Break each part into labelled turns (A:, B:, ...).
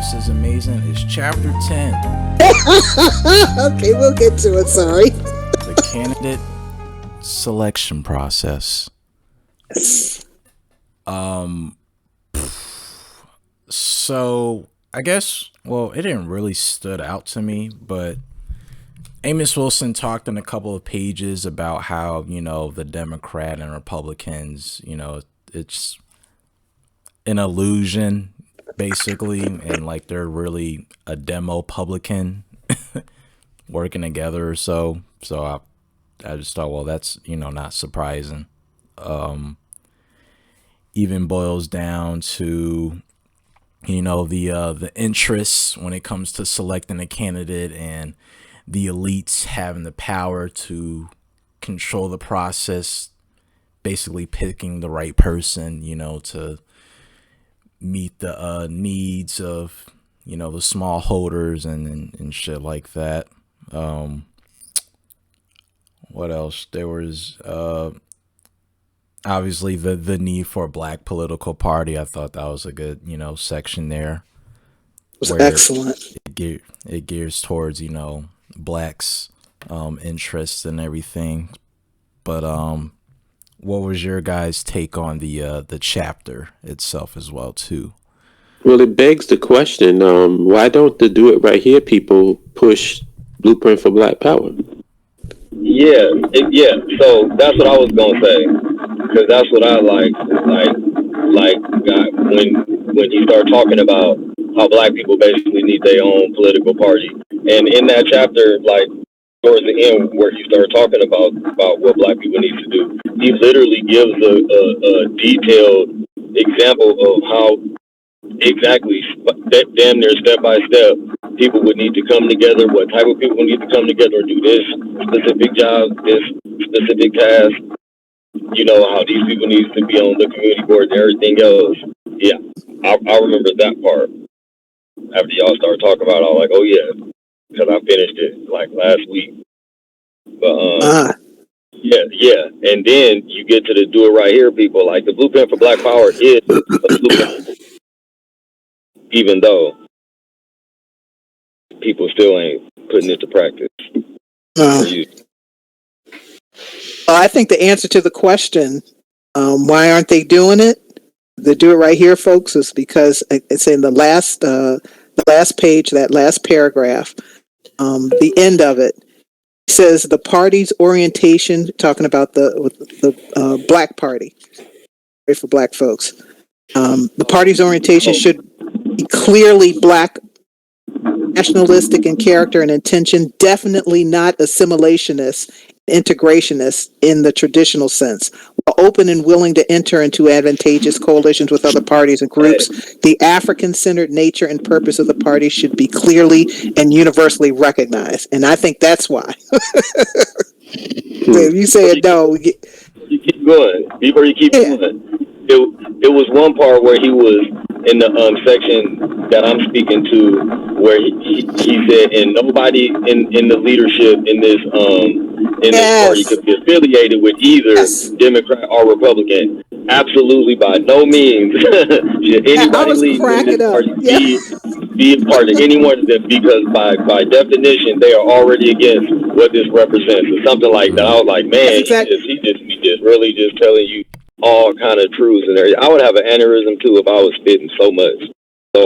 A: This is amazing. It's chapter 10.
B: Okay, we'll get to it. Sorry.
A: The candidate selection process. So I guess, well, it didn't really stood out to me, but Amos Wilson talked in a couple of pages about how, the Democrat and Republicans, it's an illusion basically, and like they're really a demo-publican working together or so. So I just thought, well, that's, not surprising. Even boils down to, the interests when it comes to selecting a candidate and the elites having the power to control the process, basically picking the right person, to meet the needs of, the small holders and shit like that. What else? There was obviously the need for a black political party. I thought that was a good, section there.
B: It was excellent.
A: It gears towards, blacks' interests and everything. But what was your guys' take on the chapter itself as well too?
C: Well, it begs the question: why don't the Do It Right Here people push Blueprint for Black Power?
D: Yeah. So that's what I was gonna say, because that's what I like when you start talking about how black people basically need their own political party, and in that chapter, like towards the end where he started talking about what black people need to do, he literally gives a detailed example of how exactly, damn near step by step, people would need to come together, what type of people need to come together, do this specific job, this specific task, how these people need to be on the community board and everything else. Yeah, I remember that part. After y'all started talking about it, I was like, oh yeah, because I finished it like last week. But yeah, and then you get to the Do It Right Here people. Like the Blueprint for Black Power is a blueprint, even though people still ain't putting it to practice.
B: I think the answer to the question, why aren't they doing it? The Do It Right Here folks is because it's in the last page, that last paragraph, the end of it says the party's orientation, talking about the Black Party, right, for Black folks. The party's orientation should be clearly Black, nationalistic in character and intention, definitely not assimilationist, integrationist in the traditional sense. While open and willing to enter into advantageous coalitions with other parties and groups, the African-centered nature and purpose of the party should be clearly and universally recognized. And I think that's why. If you say it, no.
D: You keep going. Before you keep going. It was one part where he was in the section that I'm speaking to, where he said, and nobody in the leadership in this party could be affiliated with either Democrat or Republican. Absolutely, by no means should anybody leave this party be a part of any one of them, because by definition they are already against what this represents, or something like that. I was like, man, he just really just telling you all kind of truths and everything. I would have an aneurysm too if I was spitting so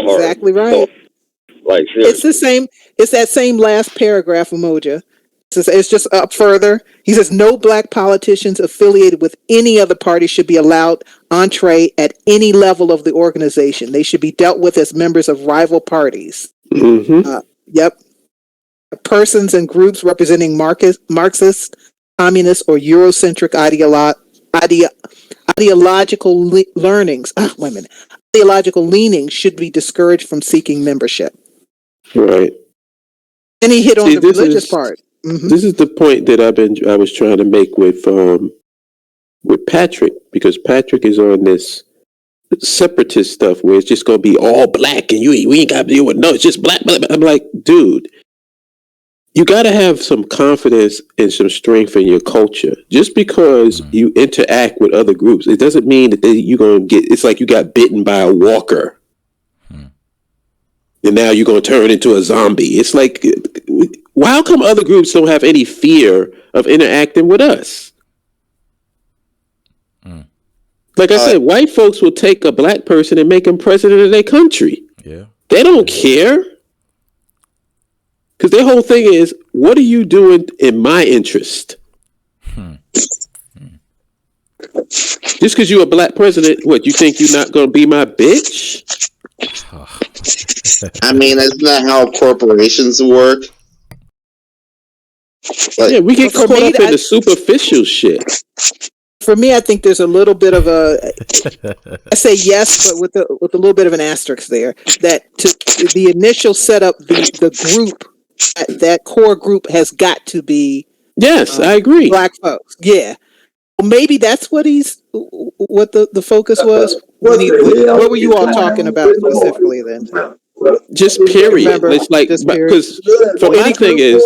D: hard.
B: Exactly right.
D: So, like, seriously.
B: It's the same. It's that same last paragraph, Umoja. It's just up further. He says no Black politicians affiliated with any other party should be allowed entree at any level of the organization. They should be dealt with as members of rival parties. Yep. Persons and groups representing Marxist, communist, or Eurocentric ideological learnings. Ideological leanings should be discouraged from seeking membership.
C: Right.
B: And he hit on the religious part.
C: This is the point that I was trying to make with Patrick, because Patrick is on this separatist stuff where it's just gonna be all black and we ain't gotta deal with it's just black. I'm like, dude, you gotta have some confidence and some strength in your culture. Just because you interact with other groups, it doesn't mean that you're gonna get. It's like you got bitten by a walker. and now you're going to turn into a zombie. It's like, how come other groups don't have any fear of interacting with us? Like I said, white folks will take a black person and make him president of their country.
A: Yeah.
C: They don't care. Because their whole thing is, what are you doing in my interest? Just because you're a black president, what, you think you're not going to be my bitch?
E: I mean, isn't that how corporations work?
C: Yeah, we get caught up in the superficial shit.
B: For me, I think there's a little bit of a. I say yes, but with a little bit of an asterisk there. That the initial setup, the group, that core group has got to be.
C: Yes, I agree.
B: Black folks, yeah. Well, maybe that's what the focus was. What were you all talking about specifically then?
C: Just period. It's like, because for my thing is,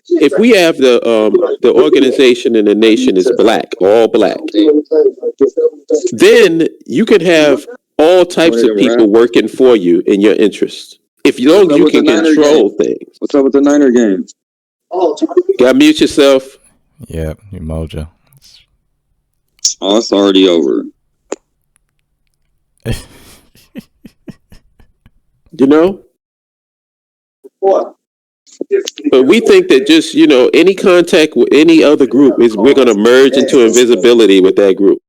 C: if we have the organization and the nation is black, all black, then you can have all types of people working for you in your interest. If you don't, you can control things.
F: What's up with the Niner game?
C: Gotta mute yourself.
A: Yeah, Mojo.
F: Oh, it's already over.
C: You know? What? But we think that just, any contact with any other group we're going to merge into invisibility with that group.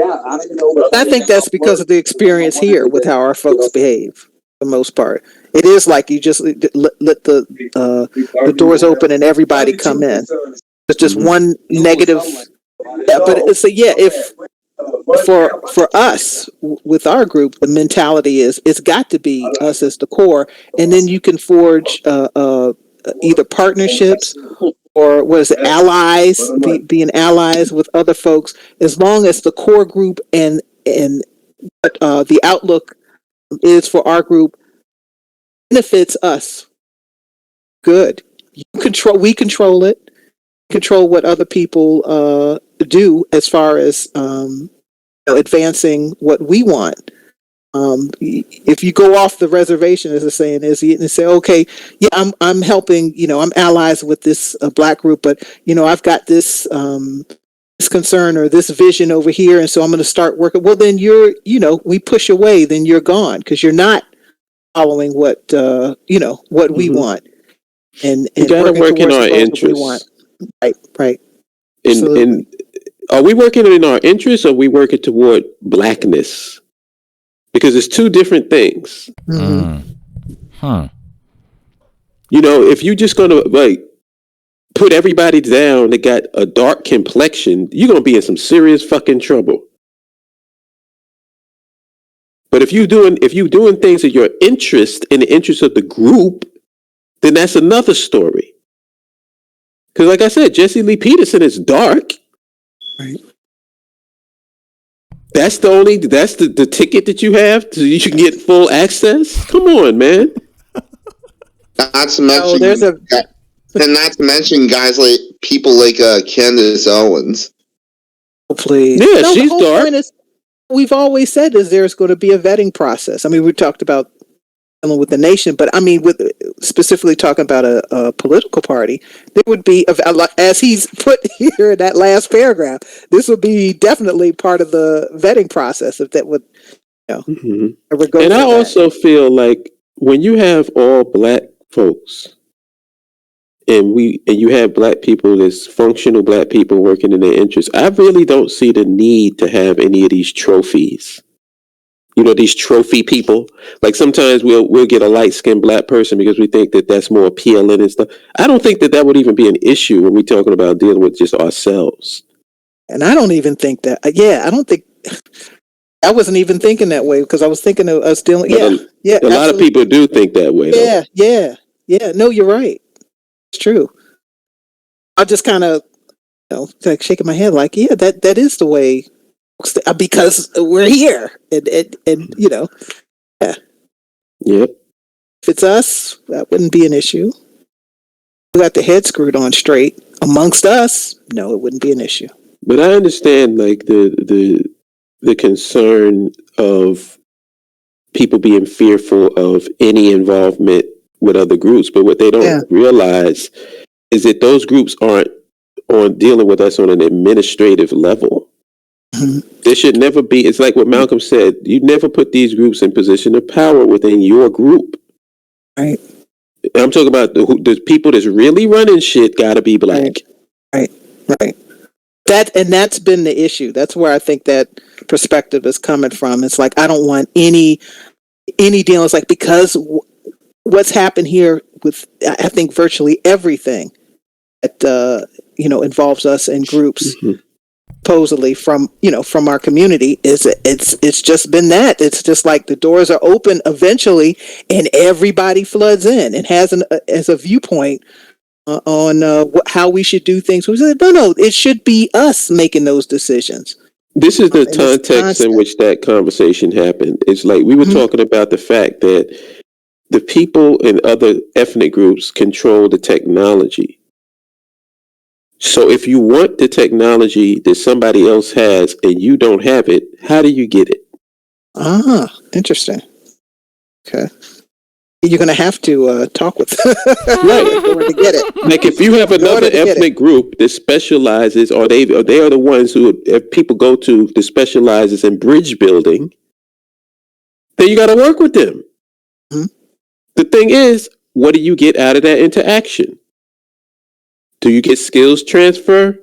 B: I think that's because of the experience here with how our folks behave, for the most part. It is like you just let the doors open and everybody come in. It's just one negative. Yeah, but if for us with our group, the mentality is it's got to be us as the core, and then you can forge either partnerships or allies, being allies with other folks, as long as the core group and the outlook is for our group benefits us. Good. We control it. Control what other people do as far as advancing what we want. If you go off the reservation, as the saying is, and say, okay, yeah, I'm helping, I'm allies with this black group, but I've got this concern or this vision over here, and so I'm going to start working. Well, then we push away, then you're gone because you're not following what what we want, and
C: we gotta work in our interests.
B: Right.
C: And are we working in our interests, or are we working toward blackness? Because it's two different things. If you're just gonna put everybody down that got a dark complexion, you're gonna be in some serious fucking trouble. But if you're doing things in your interest, in the interest of the group, then that's another story. Because like I said, Jesse Lee Peterson is dark.
B: Right.
C: That's the ticket that you have so you can get full access. Come on, man.
E: Not to mention guys like people like Candace Owens.
B: Please.
C: Yeah, she's dark.
B: We've always said there's going to be a vetting process. I mean, we talked about dealing with the nation, but I mean, with specifically talking about a political party, there would be, as he's put here in that last paragraph, this would be definitely part of the vetting process if that would, ever go.
C: And I also feel like when you have all black folks, and you have black people, there's functional black people working in their interests, I really don't see the need to have any of these trophies. These trophy people. Like sometimes we'll get a light-skinned black person because we think that that's more appealing and stuff. I don't think that would even be an issue when we're talking about dealing with just ourselves.
B: And I don't even think that. I don't think. I wasn't even thinking that way because I was thinking of us dealing. A
C: lot of people do think that way.
B: Yeah. No, you're right. It's true. I just kind of, like shaking my head, like, yeah, that is the way. Because we're here, and yeah.
C: Yep.
B: If it's us, that wouldn't be an issue. We got the head screwed on straight amongst us. No, it wouldn't be an issue.
C: But I understand, like the concern of people being fearful of any involvement with other groups. But what they don't realize is that those groups aren't on dealing with us on an administrative level. There should never be. It's like what Malcolm said. You never put these groups in position of power within your group.
B: Right.
C: I'm talking about the people that's really running shit. Got to be black.
B: Right. That's been the issue. That's where I think that perspective is coming from. It's like I don't want any dealings, like, because what's happened here with, I think, virtually everything that involves us in groups, supposedly from our community, it's just been that. It's just like the doors are open eventually, and everybody floods in and has as a viewpoint on how we should do things. We said, no, it should be us making those decisions.
C: This is the context in which that conversation happened. It's like we were talking about the fact that the people in other ethnic groups control the technology. So if you want the technology that somebody else has and you don't have it, how do you get it?
B: Interesting. Okay. You're going to have to talk with them to get it.
C: Like if you have another ethnic group that specializes, or they are the ones who, if people go to, that specializes in bridge building, then you got to work with them. The thing is, what do you get out of that interaction? Do you get skills transfer?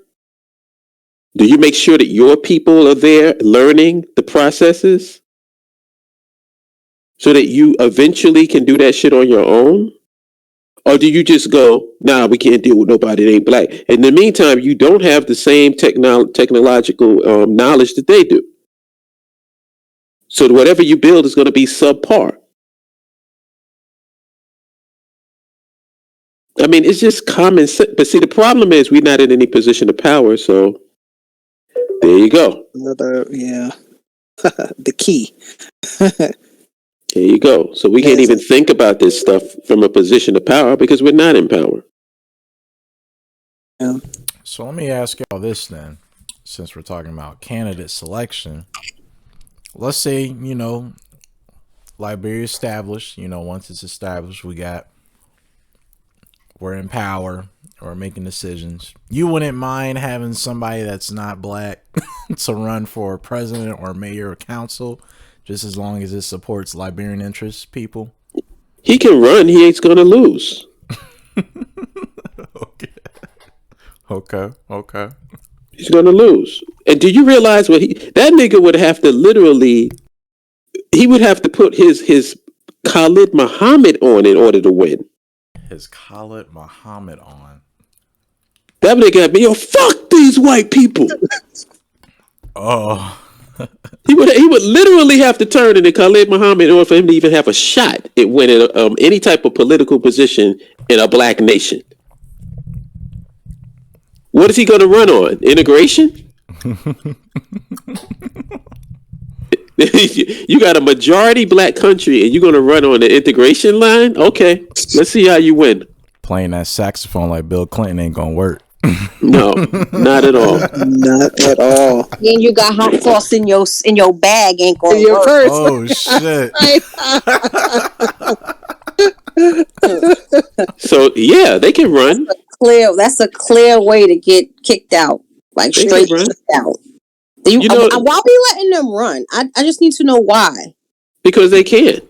C: Do you make sure that your people are there learning the processes so that you eventually can do that shit on your own? Or do you just go, nah, we can't deal with nobody that ain't black? In the meantime, you don't have the same technological knowledge that they do. So whatever you build is going to be subpar. I mean, it's just common sense. But see, the problem is we're not in any position of power. So there you go.
B: The key.
C: There you go. So we can't even think about this stuff from a position of power because we're not in power.
B: Yeah.
A: So let me ask y'all this then, since we're talking about candidate selection. Let's say, Liberia established, once it's established, we're in power or making decisions. You wouldn't mind having somebody that's not black to run for president or mayor or council, just as long as it supports Liberian interests, people?
C: He can run. He ain't going to lose.
A: Okay.
C: He's going to lose. And do you realize that nigga would have to literally, he would have to put his Khalid Muhammad on in order to win.
A: His Khalid Muhammad on.
C: That nigga got me, yo, fuck these white people.
A: Oh.
C: He would literally have to turn into Khalid Muhammad in order for him to even have a shot at winning any type of political position in a black nation. What is he going to run on? Integration? You got a majority black country and you're going to run on the integration line? Okay, let's see how you win.
A: Playing that saxophone like Bill Clinton ain't going to work.
C: No, not at all.
B: Not at all.
G: And you got hot sauce in your bag, ain't going to work.
B: Purse.
A: Oh shit!
C: So yeah, they can run.
G: That's a clear way to get kicked out, like
C: They
G: straight
C: can run.
G: kicked out. Why we letting them run? I just need to know why.
C: Because they can.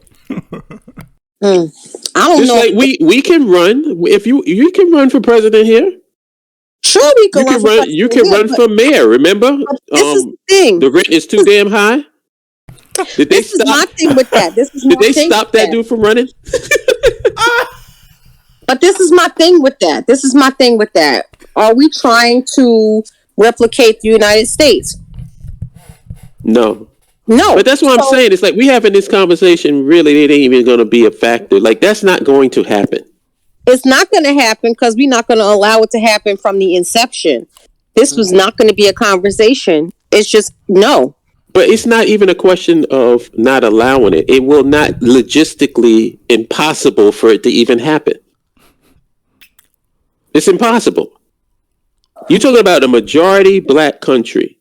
G: I don't
C: Just
G: know.
C: like we can run. If you can run for president here.
G: Sure, we can run.
C: You can run for mayor. Remember,
G: this is the thing.
C: The rent is too damn high.
G: This is my thing with that.
C: Did they stop that dude from running?
G: But this is my thing with that. Are we trying to replicate the United States?
C: No.
G: But
C: that's what I'm saying. It's like we having this conversation. Really, it ain't even going to be a factor. Like that's not going to happen.
G: It's not going to happen because we're not going to allow it to happen from the inception. This was not going to be a conversation. It's just no.
C: But it's not even a question of not allowing it. It will not logistically impossible for it to even happen. It's impossible. You're talking about a majority black country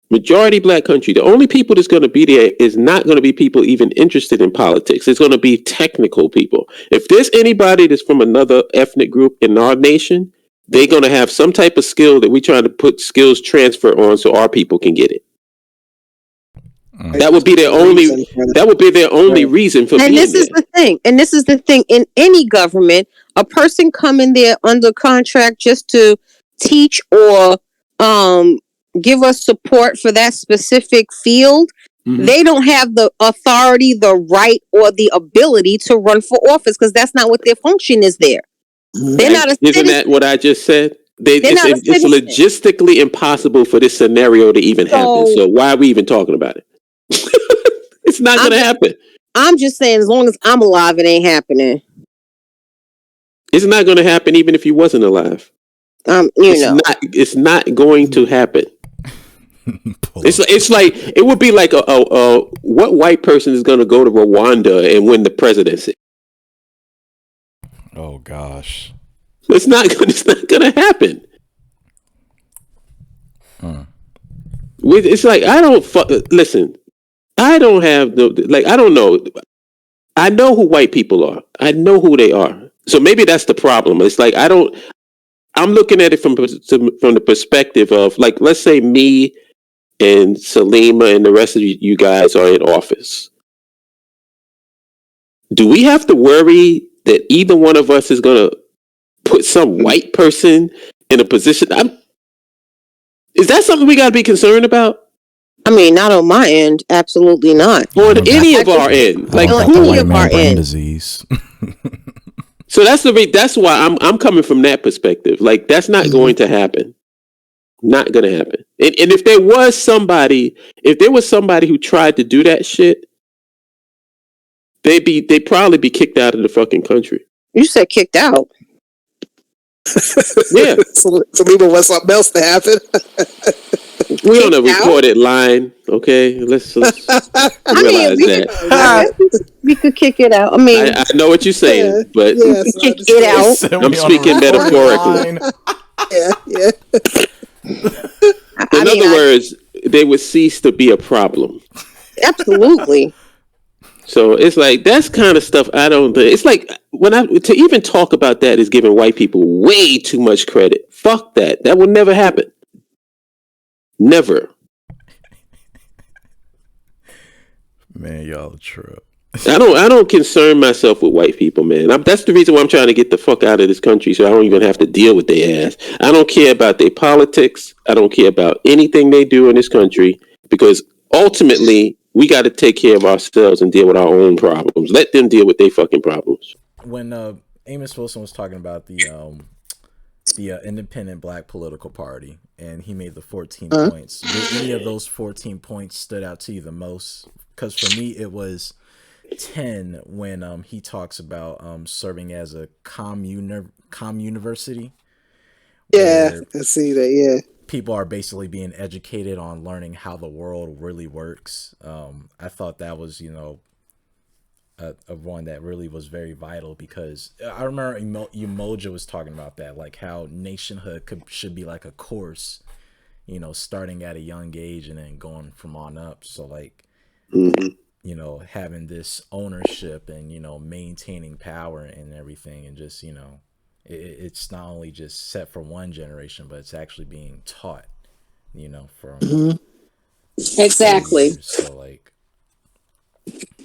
C: Majority black country. The only people that's going to be there is not going to be people even interested in politics. It's going to be technical people. If there's anybody that's from another ethnic group in our nation, they're going to have some type of skill that we trying to put skills transfer on so our people can get it. That would be their only. That would be their only reason for
G: and
C: being
G: this
C: there.
G: is the thing. And this is the thing. In any government, a person coming there under contract just to teach or give us support for that specific field, they don't have the authority, the right, or the ability to run for office because that's not what their function is there. They're not a
C: Isn't that what I just said? It's logistically impossible for this scenario to even happen. So why are we even talking about it? It's not going to happen.
G: I'm just saying, as long as I'm alive, it ain't happening.
C: It's not going to happen even if you wasn't alive. It's not going to happen. It's like it would be like what white person is going to go to Rwanda and win the presidency?
A: Oh gosh,
C: it's not going to happen. It's like I don't listen. I don't have I don't know. I know who white people are. I know who they are. So maybe that's the problem. It's like I'm looking at it from the perspective of like, let's say me and Salima and the rest of you guys are in office. Do we have to worry that either one of us is going to put some white person in a position? Is that something we got to be concerned about?
G: I mean, not on my end. Absolutely not.
C: On any of our end. Like
A: any of our end. Disease.
C: So that's why I'm coming from that perspective. Like that's not going to happen. Not going to happen. And if there was somebody who tried to do that shit, they'd probably be kicked out of the fucking country.
G: You said kicked out.
C: Yeah.
B: So we would want something else to happen.
C: We on a recorded line, okay? Let's realize
G: that. We could kick it out. I mean,
C: I know what you're saying, but
G: kick it out.
C: I'm speaking metaphorically.
B: Yeah.
C: In other words, they would cease to be a problem.
G: Absolutely.
C: So it's like that's kind of stuff I don't think. It's like to even talk about that is giving white people way too much credit. Fuck that. That would never happen. Never.
A: Man, y'all are true.
C: I don't concern myself with white people, man. That's the reason why I'm trying to get the fuck out of this country, so I don't even have to deal with their ass. I don't care about their politics. I don't care about anything they do in this country because ultimately we got to take care of ourselves and deal with our own problems. Let them deal with their fucking problems.
A: When Amos Wilson was talking about the Independent Black Political Party, and he made the 14 points. Did any of those 14 points stood out to you the most? Because for me, it was 10 when he talks about serving as a university.
B: Yeah, I see that. Yeah,
A: people are basically being educated on learning how the world really works. I thought that was, one that really was very vital because I remember Umoja was talking about that, like how nationhood should be like a course, starting at a young age and then going from on up. So like, having this ownership and, maintaining power and everything and just, it's not only just set for one generation, but it's actually being taught, from
G: exactly.
A: So like,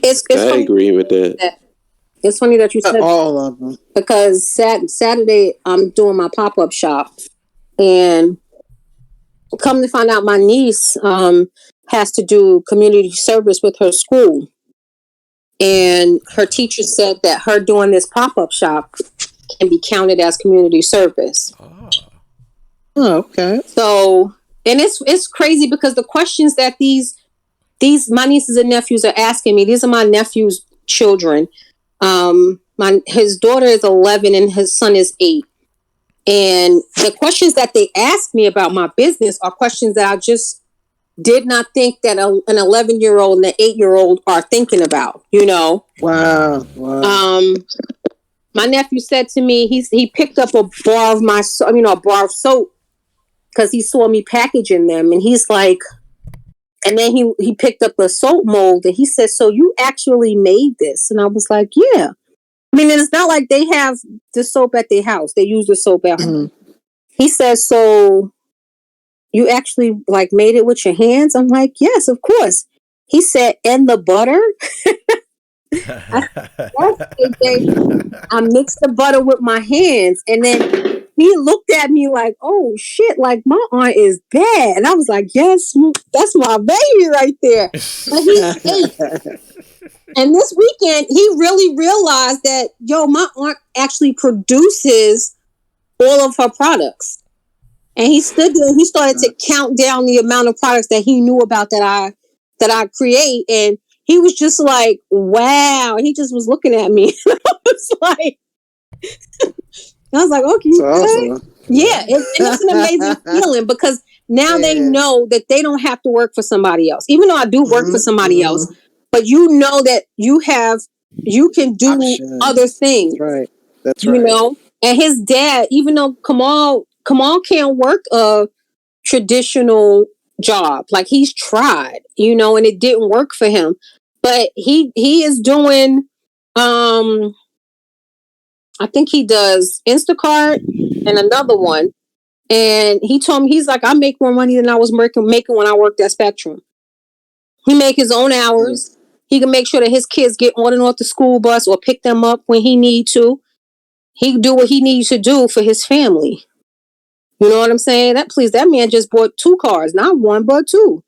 G: it's
C: I agree with that.
G: It's funny that you said
B: all of them
G: because Saturday I'm doing my pop-up shop, and come to find out, my niece has to do community service with her school, and her teacher said that her doing this pop-up shop can be counted as community service.
B: Oh, okay.
G: So, and it's crazy because the questions that these my nieces and nephews are asking me, these are my nephew's children. His daughter is 11 and his son is 8. And the questions that they ask me about my business are questions that I just did not think that an 11-year-old and an 8-year-old are thinking about,
B: Wow.
G: My nephew said to me, he picked up a bar of a bar of soap because he saw me packaging them. And he's like, And then he picked up a soap mold and he said, "So you actually made this?" And I was like, "Yeah." I mean, and it's not like they have the soap at their house. They use the soap at home. He says, "So you actually like made it with your hands?" I'm like, "Yes, of course." He said, "And the butter?" I mixed the butter with my hands, and then he looked at me like, "Oh shit, like my aunt is bad." And I was like, "Yes, that's my baby right there." But he's 8. And this weekend, he really realized that, my aunt actually produces all of her products. And he stood there and he started to count down the amount of products that he knew about that I create. And he was just like, wow. And he just was looking at me. I was like, okay. Awesome. Yeah. And it's an amazing feeling because now they know that they don't have to work for somebody else. Even though I do work for somebody else, but you know that you can do other things.
B: Right. That's right.
G: You know? And his dad, even though Kamal can't work a traditional job. Like he's tried, and it didn't work for him. But he is doing I think he does Instacart and another one. And he told me, he's like, I make more money than I was making when I worked at Spectrum. He make his own hours. He can make sure that his kids get on and off the school bus or pick them up when he need to. He do what he needs to do for his family. You know what I'm saying? That man just bought 2 cars, not 1, but 2.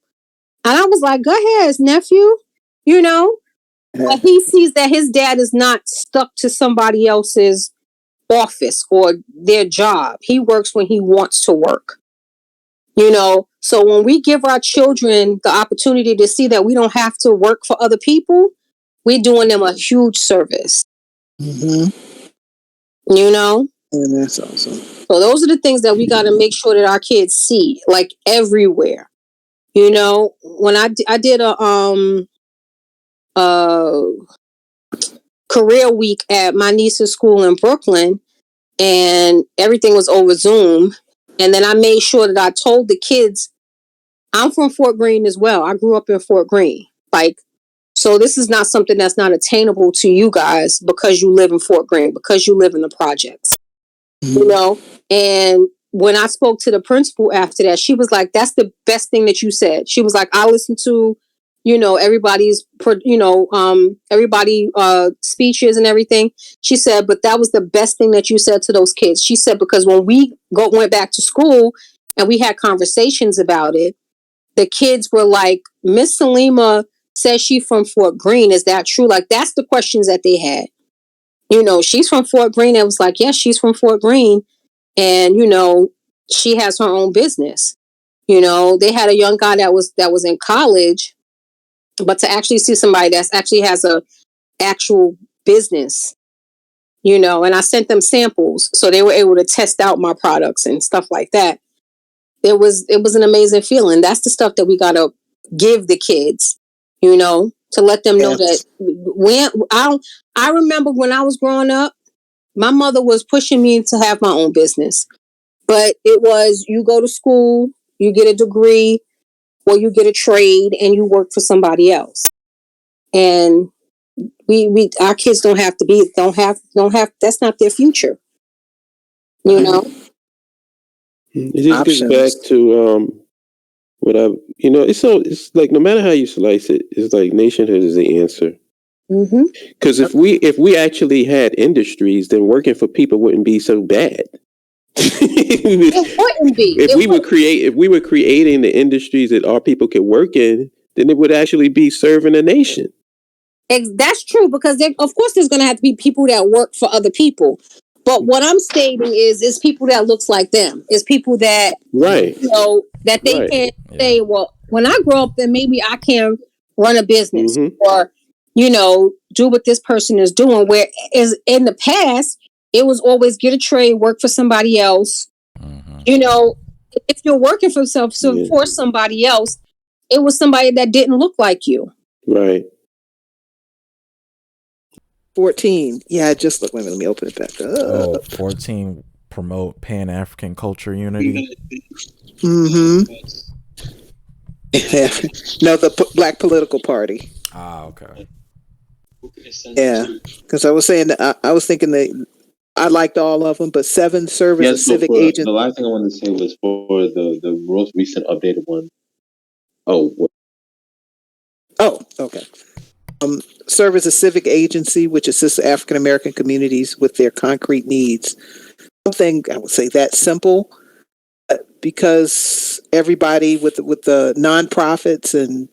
G: And I was like, go ahead, nephew. But he sees that his dad is not stuck to somebody else's office or their job. He works when he wants to work. So when we give our children the opportunity to see that we don't have to work for other people, we're doing them a huge service.
B: Mm-hmm.
G: And
B: that's awesome.
G: So those are the things that we got to make sure that our kids see, like everywhere. When I did a career week at my niece's school in Brooklyn, and everything was over Zoom. And then I made sure that I told the kids, I'm from Fort Greene as well. I grew up in Fort Greene. So this is not something that's not attainable to you guys because you live in Fort Greene, because you live in the projects. And when I spoke to the principal after that, she was like, that's the best thing that you said. She was like, I listened to, everybody's, speeches and everything. She said, but that was the best thing that you said to those kids. She said, because when we went back to school and we had conversations about it, the kids were like, Miss Salima says she's from Fort Greene. Is that true? Like, that's the questions that they had. She's from Fort Greene. It was like, yes, she's from Fort Greene. And, she has her own business. They had a young guy that was in college, but to actually see somebody that actually has a actual business, and I sent them samples so they were able to test out my products and stuff like that. It was an amazing feeling. That's the stuff that we got to give the kids, to let them know that I remember when I was growing up, my mother was pushing me to have my own business. But it was, you go to school, you get a degree, or you get a trade, and you work for somebody else. And our kids don't have, that's not their future.
C: It just gets back to it's like no matter how you slice it, it's like nationhood is the answer. Because if we actually had industries, then working for people wouldn't be so bad.
G: It wouldn't be.
C: If we were creating the industries that our people could work in, then it would actually be serving a nation.
G: That's true, because of course there's going to have to be people that work for other people. But what I'm stating is people that looks like them. Is people that that they can say, well, when I grow up, then maybe I can run a business or do what this person is doing. Whereas in the past, it was always get a trade, work for somebody else. If you're working for somebody else, it was somebody that didn't look like you.
C: Right.
B: 14. Yeah, just look. Wait a minute, let me open it back up.
A: 14 promote Pan-African culture unity.
B: No, the Black Political Party.
A: Ah, okay.
B: Yeah, because I was saying that I was thinking that I liked all of them, but 7 serve as a
C: Yes, so
B: civic
C: for
B: agent.
C: the last thing I wanted to say was for the most recent updated one.
B: Oh, okay. Serve as a civic agency which assists African American communities with their concrete needs. Something I would say that simple, because everybody with the nonprofits and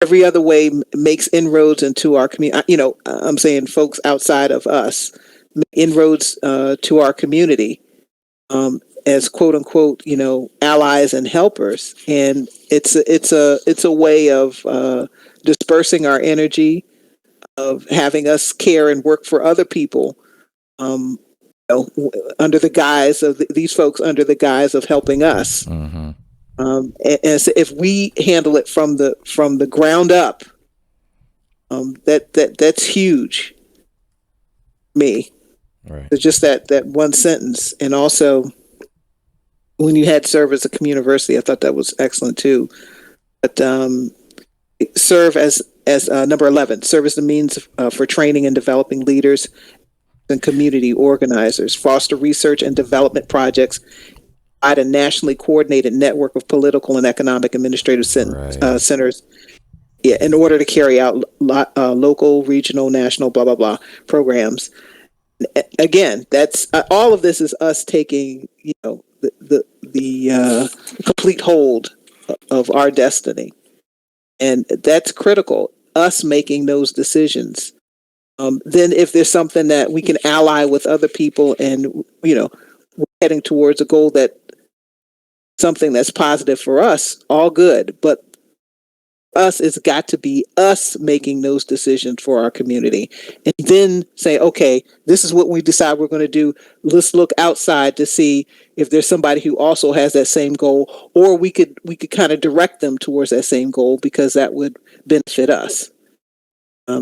B: every other way makes inroads into our community. You know, I'm saying folks outside of us make inroads to our community as quote unquote, you know, allies and helpers, and it's a way of dispersing our energy, of having us care and work for other people. Under the guise of these folks, under the guise of helping us.
A: Mm-hmm.
B: And so if we handle it from the ground up, that's huge. Me,
A: Right.
B: so just that one sentence, and also when you had serve as a community university, I thought that was excellent too. But serve as number 11, serve as the means for training and developing leaders and community organizers, foster research and development projects, provide a nationally coordinated network of political and economic administrative
A: Right.
B: centers, yeah, in order to carry out local, regional, national, blah blah blah programs. Again, that's all of this is us taking, you know, the complete hold of our destiny, and that's critical. Us making those decisions. Then, if there's something that we can ally with other people, and you know, we're heading towards a goal that something that's positive for us, all good. But us, it's got to be us making those decisions for our community, and then say, okay, this is what we decide we're going to do. Let's look outside to see if there's somebody who also has that same goal, or we could kind of direct them towards that same goal, because that would benefit us. I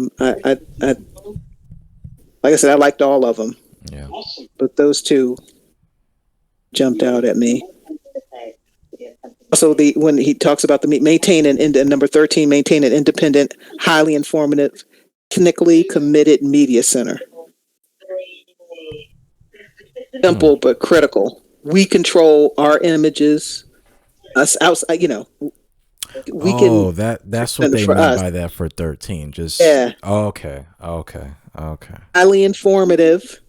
B: like I said, I liked all of them,
A: Yeah.
B: but those two jumped out at me. Also, when he talks about the maintain and number 13, maintain an independent, highly informative, technically committed media center. Simple but critical. We control our images. Us outside, you know, we
A: Oh,
B: can
A: that's what they
B: for
A: mean
B: us.
A: by that for 13. Just
B: Yeah,
A: okay. Okay. Okay.
B: highly informative,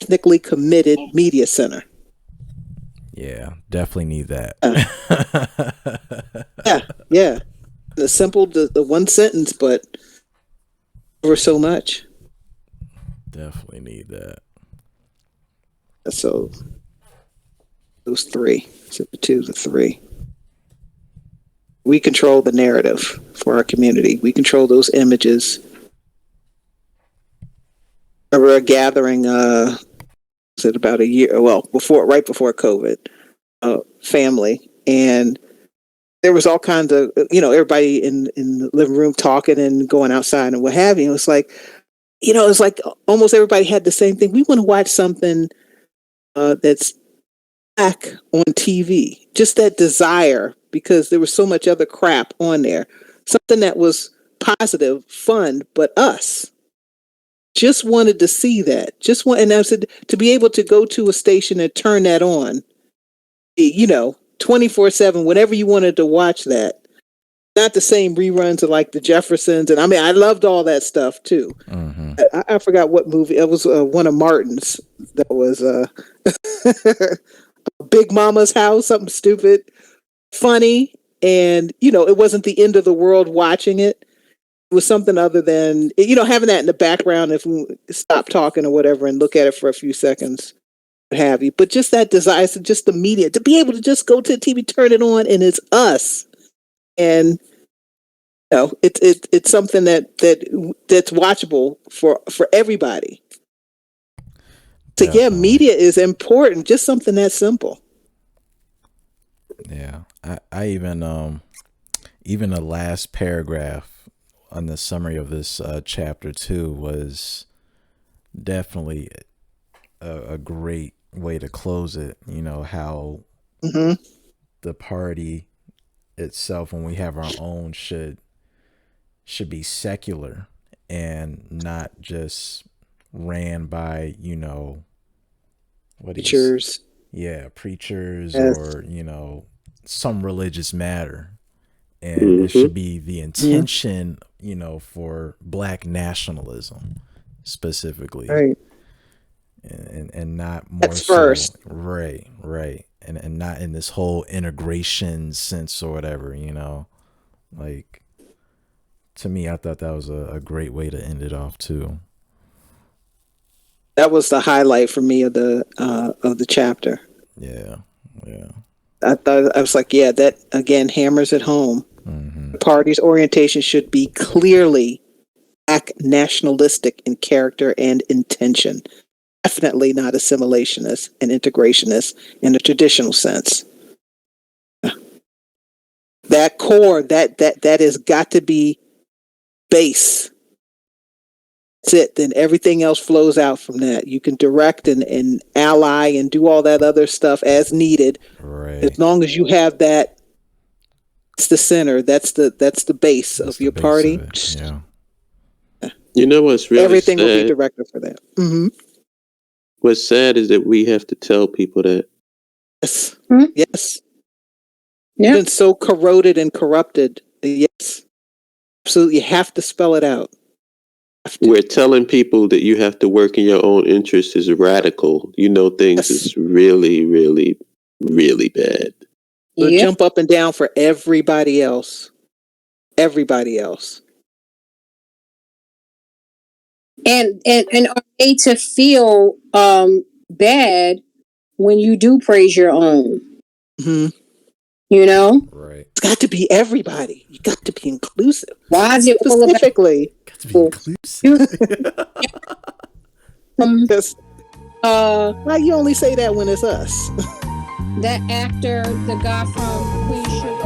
B: technically committed media center.
A: Yeah, definitely need that.
B: Uh, yeah, yeah. The simple, the one sentence, but over so much.
A: Definitely need that.
B: So those 3, so the 2, the 3. We control the narrative for our community. We control those images. I remember a gathering, was it about a year? Well, right before COVID, family, and there was all kinds of, you know, everybody in the living room talking and going outside and what have you. It was like, you know, it's like almost everybody had the same thing. We want to watch something that's back on TV. Just that desire, because there was so much other crap on there. Something that was positive, fun, but us. Just wanted to see that. And I said, to be able to go to a station and turn that on, you know, 24/7, whenever you wanted to watch that. Not the same reruns of like the Jeffersons, and I mean, I loved all that stuff too.
A: Mm-hmm.
B: I forgot what movie it was. One of Martin's that was Big Mama's House, something stupid, funny, and you know, it wasn't the end of the world watching it. It was something other than, you know, having that in the background if we stop talking or whatever and look at it for a few seconds, what have you. But just that desire, so just the media, to be able to just go to the TV, turn it on, and it's us. And you know, it's something that's watchable for everybody. So yeah,
A: Definitely.
B: media is important. Just something that simple.
A: Yeah. I even the last paragraph on the summary of this chapter 2 was definitely a great way to close it. You know, how
B: Mm-hmm.
A: the party itself, when we have our own, should be secular and not just ran by, what is,
B: Teachers.
A: preachers,
B: Yes.
A: or some religious matter. And it should be the intention, for Black nationalism specifically.
B: Right.
A: And not more
B: That's
A: so,
B: first.
A: right, and not in this whole integration sense or whatever, like, to me, I thought that was a great way to end it off too.
B: That was the highlight for me of the chapter.
A: Yeah.
B: I was like, yeah, that again hammers it home. The party's orientation should be clearly Black nationalistic in character and intention. Definitely not assimilationist and integrationist in the traditional sense. That core, that has got to be base. That's it. Then everything else flows out from that. You can direct and ally and do all that other stuff as needed.
A: Right.
B: As long as you have that, it's the center. That's the base of your party.
A: Yeah.
C: You know what's really
B: Everything
C: sad?
B: will be directed for that. Mm-hmm.
C: What's sad is that we have to tell people that.
B: Yes.
G: Mhm.
B: Yes.
G: Yeah.
B: Been so corroded and corrupted. Yes. Absolutely. You have to spell it out.
C: We're telling people that you have to work in your own interest is radical. Things is really, really, really bad.
B: So
G: Yeah.
B: jump up and down for everybody else. Everybody else.
G: And are made to feel bad when you do praise your own.
B: Mm-hmm.
A: Right.
B: It's got to be everybody. You got to be inclusive.
G: Why is it full of
B: Specifically.
A: Got to be inclusive.
B: Because why you only say that when it's us?
G: that actor, the guy from Queen Sugar?